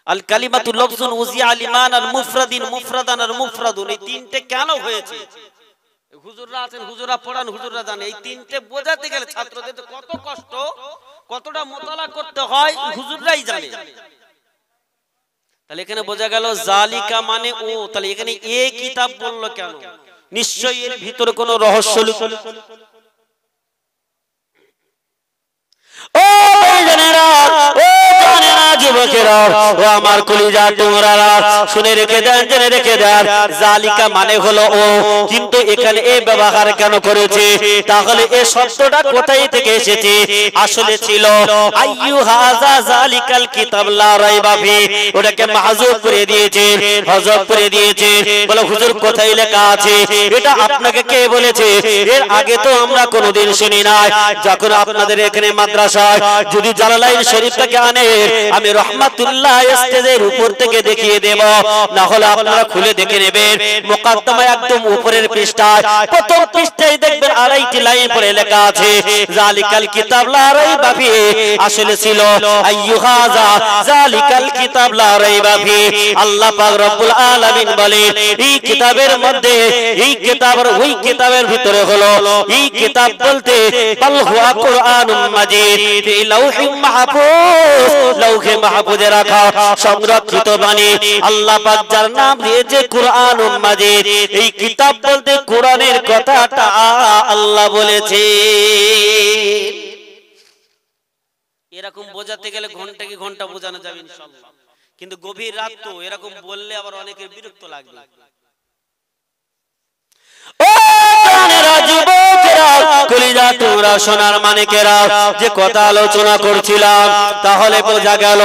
আল কালিমাতু লফজুন উজিয়া লিমান আল মুফরাদিন মুফরাদান আর মুফরাদুন, এই তিনটে কেন হয়েছে? হুজুররা আছেন, হুজুররা পড়ান, হুজুররা জানে। এই তিনটে বোঝাতে গেলে ছাত্রদের কত কষ্ট, কতটা মোতালা করতে হয়, হুজুররাই জানে। তাহলে এখানে বোঝা গেল জালিকা মানে ও। তাহলে এখানে এ কিতাব বললো কেন? নিশ্চয়ই এর ভিতরে কোনো রহস্য লুকানো। ও জানেরা, ও জানেরা, যুবকেরা, ও আমার কলিজা তোমরারা, শুনে রেখে দেন, জেনে রেখে দেন, জালিকা মানে হলো ও। কিন্তু এখানে এ ব্যবহার কেন করেছে? তাহলে এই শব্দটা কোথায় থেকে এসেছে? আসলে ছিল আইয়ু হাযা জালিকাল কিতাব লা রাইবা ফি, ওটাকে মাহযুব করে দিয়েছে, হযফ করে দিয়েছে। বলে হুজুর কোথায় লেখা আছে? এটা আপনাকে কে বলেছে? এর আগে তো আমরা কোনোদিন শুনি নাই। যখন আপনাদের এখানে মাদ্রাসা যদি জালালাইন শরীফটাকে আনে, আমি রহমাতুল্লাহ স্টেজের উপর থেকে দেখিয়ে দেব, না হলে আপনারা খুলে দেখে নেবেন। মুকাদ্দমা একদম উপরের পৃষ্ঠায়, প্রথম পৃষ্ঠায় দেখবেন আড়াইটি লাইন পড়ে লেখা আছে জালিকাল কিতাব লা রাইবা ফি। আসলে ছিল আইয়ুহাযা জালিকাল কিতাব লা রাইবা ফি। আল্লাহ পাক রব্বুল আলামিন বলেন, এই কিতাবের মধ্যে, এই কিতাবের ওই কিতাবের ভিতরে হলো, এই কিতাব বলতে বাল হুয়া কুরআনুম মাজিদ ফি লাউহিম মাহফুজ, লৌহে মাহফুজে রাখা সংরক্ষিত বাণী। আল্লাহ পাক যার নাম দিয়েছে কুরআনুম মাজিদ, এই কিতাব বলতে কোরআনের কথাটা আল্লাহ বলেছে। এরকম বোঝাতে গেলে ঘন্টা কি ঘন্টা বোঝানো যাবে ইনশাআল্লাহ, কিন্তু গভীর রাত তো, এরকম বললে আবার অনেকের বিরক্ত লাগবে। ও জানেরা, যুবকেরা, কলিজা তোমরা, সোনার মানিকেরা, যে কথা আলোচনা করছিলাম, তাহলে বোঝা গেল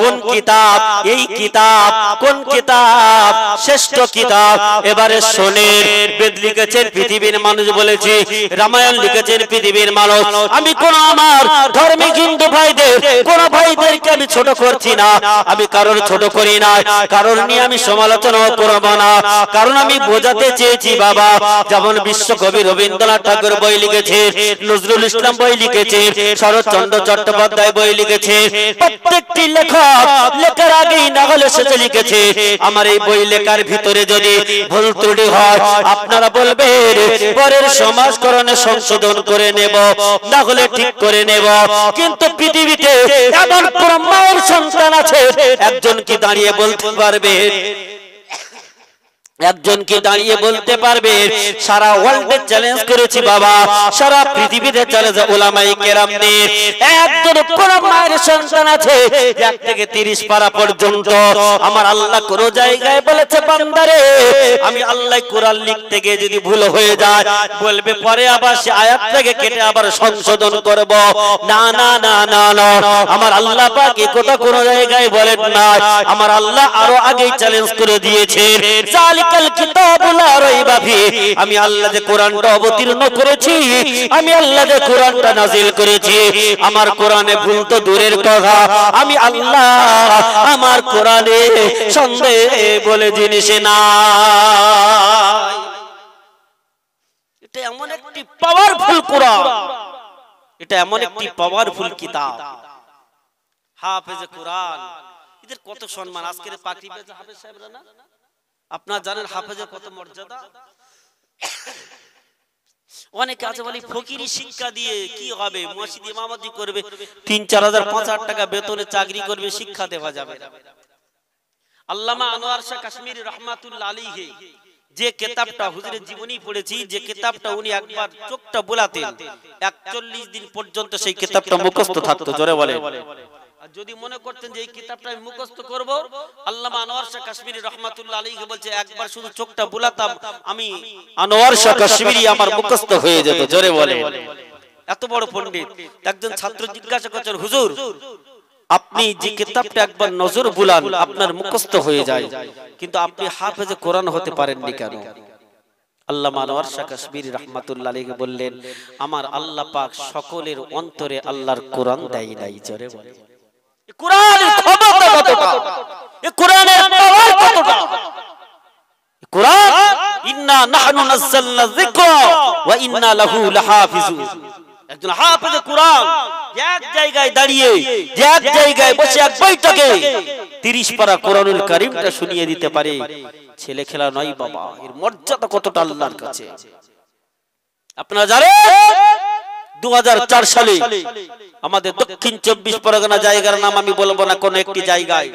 কোন কিতাব, এই কিতাব কোন কিতাব? শ্রেষ্ঠ কিতাব। এবারে শোনেন, বেদ লিখেছেন পৃথিবীর মানুষ, বলেছি রামায়ণ লিখেছেন পৃথিবীর মানুষ। আমি কোন আমার ধর্মিক হিন্দু ভাইদের, কোন ভাইদেরকে আমি ছোট করছি না, আমি কারোর ছোট করি না, কারোর নিয়ে আমি সমালোচনা করব না। কারণ আমি বোঝাতে চেয়েছি বাবা, যেমন বিশ্বকবি রবীন্দ্রনাথ ঠাকুর বই লিখেছে, নজরুল ইসলাম বই লিখেছে, শরৎচন্দ্র চট্টোপাধ্যায় বই লিখেছে, প্রত্যেকটি লেখক লেখার আগেই না হলে শেষে লিখেছে। আমার এই বই লেখার ভিতরে যদি ভুল ত্রুটি হয়, আপনারা বলবেন, পরের সমাজকরণে সংশোধন করে নেব, না হলে ঠিক করে নেব। কিন্তু পৃথিবীতে এমন কোন মায়ের সন্তান আছে একজন কি দাঁড়িয়ে বলতে পারবে, একজন কি দাঁড়িয়ে বলতে পারবে সারা ওয়ার্ল্ডে চ্যালেঞ্জ করেছি বাবা, সারা পৃথিবীতে চ্যালেঞ্জ উলামায়ে কেরামদের, একজন কোন মায়ের সন্তান আছে 1 থেকে 30 পারা পর্যন্ত? আমার আল্লাহ কোন জায়গায় বলেছে বান্দারে, আমি আল্লাহ কোরআন লিখতে গিয়ে যদি ভুল হয়ে যায়, বলবে পরে আবার সে আয়াত থেকে কেটে আবার সংশোধন করব? না না না না না, আমার আল্লাহ পাক এই কথা কোন জায়গায় বলেন না। আমার আল্লাহ আরো আগেই চ্যালেঞ্জ করে দিয়েছে, আমি আল্লাহ যে কোরআনটা অবতীর্ণ করেছি, আমি আল্লাহ যে কোরআনটা নাজিল করেছি, আমার কোরআনে ভুল তো দূরের কথা, আমি আল্লাহ আমার কোরআনে সন্দেহ বলে জিনিস না। এটা এমন একটি পাওয়ারফুল কোরআন, এটা এমন একটি পাওয়ারফুল কিতাব। হাফেজে কোরআন, এদের কত সম্মান। আজকের পাকড়ি পেয়েছে হাফেজ সাহেবরা না? আপনারা জানেন হাফেজের কত মর্যাদা। অনেকে আছে বলি ফকিরি শিক্ষা দিয়ে কি হবে, মসজিদ ইমামতি করবে, 3-4 হাজার 5,000 টাকা বেতনে চাকরি করবে, শিক্ষা দেওয়া যাবে না। আল্লামা আনোয়ার শাহ কাশ্মীরি রহমাতুল্লাহ আলাইহি যে কিতাবটা হুজুরের জীবনী পড়েছি, যে কিতাবটা উনি একবার চোখটা বোলাতেন 41 দিন পর্যন্ত সেই কিতাবটা মুখস্থ থাকতো। জোরে বলে। আর যদি মনে করতেন যে এই কিতাবটা আমি মুখস্থ করব, আল্লামা আনোয়ার শাহ কাশ্মীরি রহমাতুল্লাহ আলাইহি বলছে একবার শুধু চোখটা বুলাতাম, আমি আনোয়ার শাহ কাশ্মীরি আমার মুখস্থ হয়ে যেত। জোরে বলে। এত বড় পণ্ডিত। একজন ছাত্র জিজ্ঞাসা করছেন, হুজুর আপনি যে কিতাবটা একবার নজর বুলান আপনার মুখস্থ হয়ে যায়, কিন্তু আপনি হাফেজে কোরআন হতে পারেননি কেন? আল্লামা আনোয়ার শাহ কাশ্মীরি রহমাতুল্লাহ আলাইহি বললেন, আমার আল্লাহ পাক সকলের অন্তরে আল্লাহর কোরআন দেয় নাই। জোরে বলে। কোরআনের ক্ষমতা কতটা, এই কোরআনের পাওয়ার কতটা। কোরআন ইন্না নাহনু নাযালনা যিকরা ওয়া ইন্না লাহু লাহাফিজুন। একজন হাফেজ কোরআন এক জায়গায় দাঁড়িয়ে এক জায়গায় বসে এক বৈঠকে 30 পারা কোরআনুল কারীমটা শুনিয়ে দিতে পারে, ছেলে খেলা নয় বাবা। এর মর্যাদা কতটা আল্লাহর কাছে। আপনারা জানেন 2004 সালে আমাদের দক্ষিণ 24 পরগনা জায়গার নাম আমি বলবো না, কোন একটি জায়গায়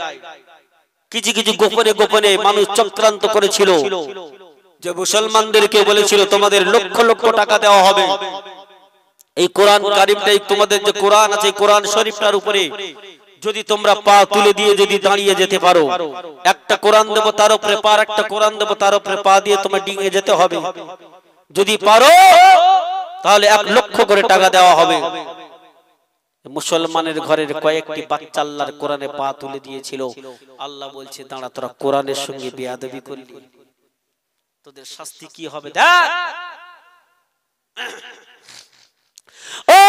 কিছু কিছু গোপনে গোপনে মানুষ চক্রান্ত করেছিল, যে মুসলমানদেরকে বলেছিল তোমাদের লক্ষ লক্ষ টাকা দেওয়া হবে, এই কোরআন কারীমটাই তোমাদের যে কোরআন আছে কোরআন শরীফটার উপরে যদি তোমরা পা তুলে দিয়ে যদি দাঁড়িয়ে যেতে পারো, একটা কোরআন দেব তার উপরে পা, একটা কোরআন দেব তার উপরে পা দিয়ে তোমার ডিঙে যেতে হবে, যদি পারো তাহলে 1 লক্ষ করে টাকা দেওয়া হবে। মুসলমানের ঘরের কয়েকটি বাচ্চা আল্লাহর কোরআনে পা তুলে দিয়েছিল। আল্লাহ বলছে দাঁড়া, তোরা কোরআনের সঙ্গে বেয়াদবি করলি, তোদের শাস্তি কি হবে দেখ। ও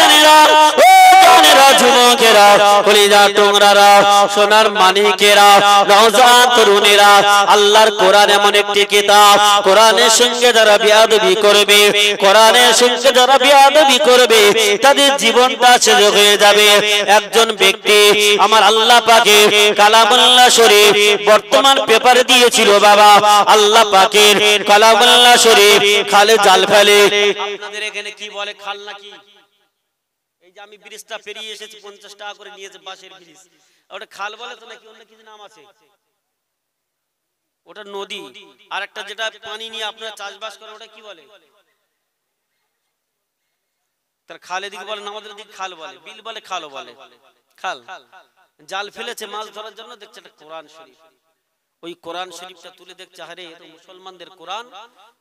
জানেরা, ও জানেরা, যুবকেরা, কলিজা টুকরারা, সোনার মানিকেরা, নওজোয়ান তরুণেরা, আল্লাহর কোরআন এমন একটি কিতাব, কোরআনের সঙ্গে যারা বেয়াদবি করবে, কোরআনের সঙ্গে যারা বেয়াদবি করবে তাদের জীবনটা শেষ হয়ে যাবে। একজন ব্যক্তি আমার আল্লাহ পাকে কালামুল্লাহ শরীফ বর্তমান পেপারে দিয়েছিল বাবা, আল্লাহ পাকের কালামুল্লাহ শরীফ খালে জাল ফেলে। আপনাদের এখানে কি বলে খাল নাকি? এই যে আমি ব্রিজটা পেরিয়ে এসেছি 50 টাকা করে নিয়েছে বাঁশের ব্রিজ, ওটা খাল বলে তো নাকি অন্য কিছু নাম আছে? ওটা নদী। আর একটা যেটা পানি নিয়ে আপনারা চাষবাস করেন ওটা কি বলে? তার খালে দিকে বলে না, আমাদের দিকে খাল বলে, বিল বলে, খালও বলে। খাল জাল ফেলেছে মাছ ধরার জন্য, দেখছে এটা কোরআন শরীফ। ওই কোরআন শরীফটা তুলে দেখছে আরে এটা মুসলমানদের কোরআন।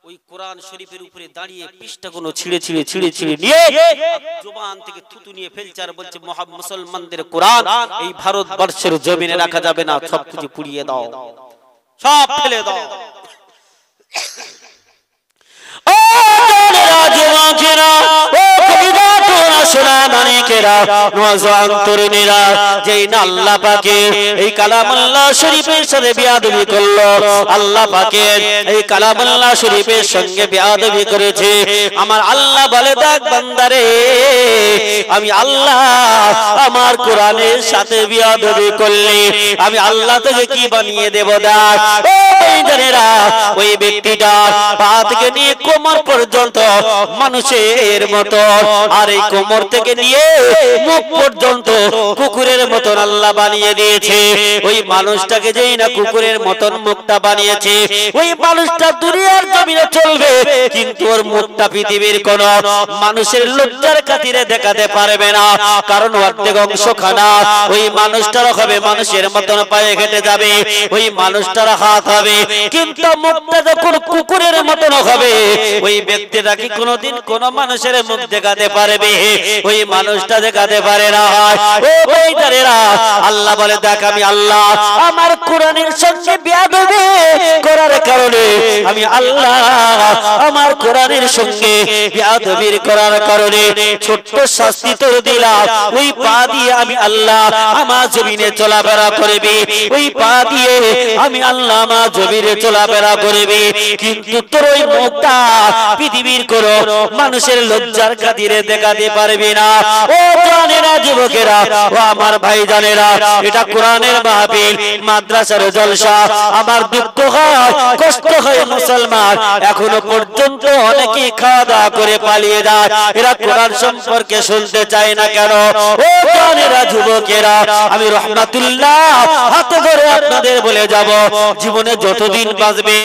ওই কোরআন শরীফের উপরে দাঁড়িয়ে পৃষ্ঠাগুলো ছিঁড়ে ছিঁড়ে ছিঁড়ে ছিঁড়ে নিয়ে জবান থেকে থুতু নিয়ে ফেলছে আর বলছে মুসলমানদের কোরআন এই ভারতবর্ষের জমিনে রাখা যাবে না, সবকিছু পুড়িয়ে দাও, সব ফেলে দাও। ও জানেরা, যুবকেরা, ও কবিরা, তোরা সোনা মানিকেরা, নওজোয়ান তরুণেরা, যেই না আল্লাহ পাকের এই কালামুল্লাহ শরীফের সাথে বেয়াদবি করলো, আল্লাহ পাকের এই কালামুল্লাহ শরীফের সঙ্গে বেয়াদবি করেছে, আমার আল্লাহ বলে দেখ বান্দারে, আমি আল্লাহ আমার কোরআনের সাথে বেয়াদবি করলি আমি আল্লাহ তোকে কি বানিয়ে দেব দেখ। ওই জানেরা, ওই ব্যক্তিটা পা থেকে নিয়ে কোমর পর্যন্ত মানুষের মতো, আর এই কোমর থেকে নিয়ে মুখ পর্যন্ত কুকুরের মতন আল্লাহ বানিয়ে দিয়েছে। ওই মানুষটাকে যেই না কুকুরের মতন মুখটা বানিয়েছে, ওই মানুষটা দুনিয়ার জমিনে চলবে, কিন্তু ওর মুখটা পৃথিবীর কোন মানুষের লজ্জার খাতিরে দেখাতে পারবে না, কারণ অর্ধেক অংশ খানা ওই মানুষটার হবে মানুষের মতন পায়ে হেঁটে যাবে, ওই মানুষটার হাত হবে, কিন্তু মুখটা যখন কুকুরের মতন হবে ওই ব্যক্তিটা কি কোনোদিন কোন মানুষের মুখ দেখাতে পারবে? ওই মানুষটা দেখাতে পারে না। ও ভাইদারেরা, আল্লাহ বলে দেখ আমি আল্লাহ আমার কোরআনের সঙ্গে বেয়াদবি করার কারণে, আমি আল্লাহ আমার কোরআনের সঙ্গে বেয়াদবি করার কারণে ছোট্ট শাস্তি তোর দিলাম। ওই পা দিয়ে আমি আল্লাহ আমার জমিনে চলাফেরা করবি, ওই পা দিয়ে আমি আল্লাহ আমার জমিনে চলাফেরা করবি, কিন্তু তোর ওই মুখটা পৃথিবীর কোন মানুষের লজ্জার খাতিরে দেখাতে পারবি না। ও জানেরা, যুবকেরা, ও আমার ভাই জানেরা, এটা কোরআনের মাহফিল, মাদ্রাসার জলসা। আমার দুঃখ হয়, কষ্ট হয়, মুসলমান এখনো পর্যন্ত অনেকে খাওয়া দাওয়া করে পালিয়ে যায়, এরা কোরআন সম্পর্কে শুনতে চায় না কেন? ও জানেরা, যুবকেরা, আমি রহমাতুল্লাহ হাতে ধরে আপনাদের বলে যাব, জীবনে যতদিন বাঁচবে